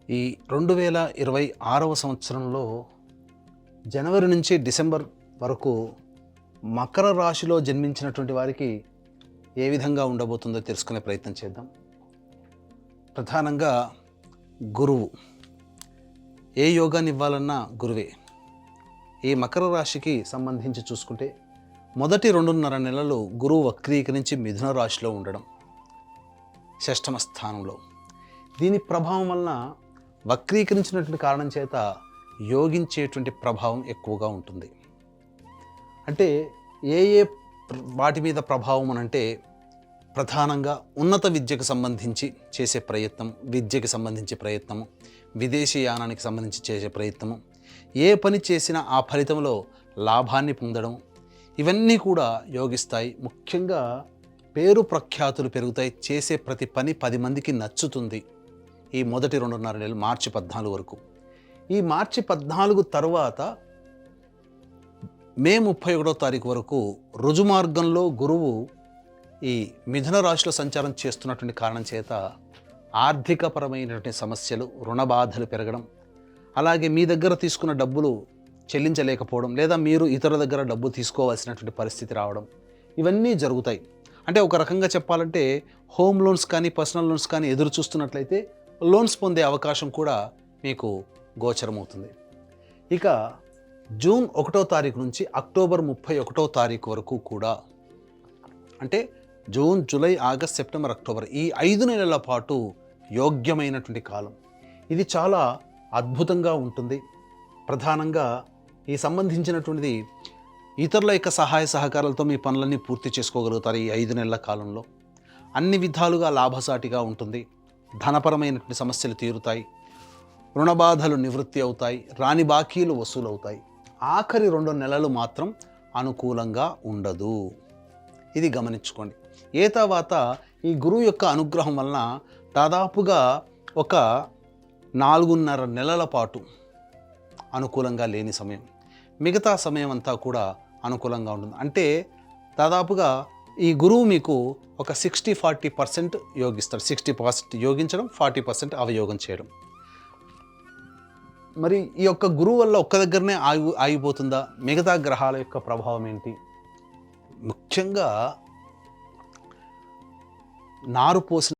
ఈ 2026వ సంవత్సరంలో జనవరి నుంచి డిసెంబర్ వరకు మకర రాశిలో జన్మించినటువంటి వారికి ఏ విధంగా ఉండబోతుందో తెలుసుకునే ప్రయత్నం చేద్దాం. ప్రధానంగా గురువు, ఏ యోగాన్ని ఇవ్వాలన్నా గురువే. ఈ మకర రాశికి సంబంధించి చూసుకుంటే మొదటి 2.5 నెలలు గురువు వక్రీకరించి మిథున రాశిలో ఉండడం, షష్టమ స్థానంలో. దీని ప్రభావం వలన వక్రీకరించినటువంటి కారణం చేత యోగించేటువంటి ప్రభావం ఎక్కువగా ఉంటుంది. అంటే ఏ వాటి మీద ప్రభావం అనంటే ప్రధానంగా ఉన్నత విద్యకు సంబంధించి చేసే ప్రయత్నం, విద్యకి సంబంధించి ప్రయత్నము, విదేశీయానానికి సంబంధించి చేసే ప్రయత్నము, ఏ పని చేసినా ఆ ఫలితంలో లాభాన్ని పొందడం, ఇవన్నీ కూడా యోగిస్తాయి. ముఖ్యంగా పేరు ప్రఖ్యాతులు పెరుగుతాయి. చేసే ప్రతి పని 10 మందికి నచ్చుతుంది. ఈ మొదటి 2.5 నెలలు మార్చి 14 వరకు. ఈ మార్చి 14 తర్వాత మే 31వ తారీఖు వరకు రుజుమార్గంలో గురువు ఈ మిథున రాశిలో సంచారం చేస్తున్నటువంటి కారణం చేత ఆర్థికపరమైనటువంటి సమస్యలు, రుణ బాధలు పెరగడం, అలాగే మీ దగ్గర తీసుకున్న డబ్బులు చెల్లించలేకపోవడం, లేదా మీరు ఇతరుల దగ్గర డబ్బు తీసుకోవాల్సినటువంటి పరిస్థితి రావడం, ఇవన్నీ జరుగుతాయి. అంటే ఒక రకంగా చెప్పాలంటే హోమ్ లోన్స్ కానీ పర్సనల్ లోన్స్ కానీ ఎదురు చూస్తున్నట్లయితే లోన్స్ పొందే అవకాశం కూడా మీకు గోచరమవుతుంది. ఇక జూన్ 1వ తారీఖు నుంచి అక్టోబర్ 31వ తారీఖు వరకు కూడా, అంటే June, July, August, September, October, ఈ 5 నెలల పాటు యోగ్యమైనటువంటి కాలం. ఇది చాలా అద్భుతంగా ఉంటుంది. ప్రధానంగా ఈ సంబంధించినటువంటిది ఇతరుల యొక్క సహాయ సహకారాలతో మీ పనులన్నీ పూర్తి చేసుకోగలుగుతారు. ఈ 5 నెలల కాలంలో అన్ని విధాలుగా లాభసాటిగా ఉంటుంది. ధనపరమైనటువంటి సమస్యలు తీరుతాయి, రుణబాధలు నివృత్తి అవుతాయి, రాని బాకీలు వసూలవుతాయి. ఆఖరి 2 నెలలు మాత్రం అనుకూలంగా ఉండదు. ఇది గమనించుకోండి. ఏ తర్వాత ఈ గురువు యొక్క అనుగ్రహం వలన దాదాపుగా ఒక 4.5 నెలల పాటు అనుకూలంగా లేని సమయం, మిగతా సమయం అంతా కూడా అనుకూలంగా ఉంటుంది. అంటే దాదాపుగా ఈ గురువు మీకు ఒక 60-40% యోగిస్తాడు. 60% యోగించడం, 40% అవయోగం చేయడం. మరి ఈ యొక్క గురువు వల్ల ఒక్క దగ్గరనే ఆగిపోతుందా? మిగతా గ్రహాల యొక్క ప్రభావం ఏంటి? ముఖ్యంగా నారు పోసిన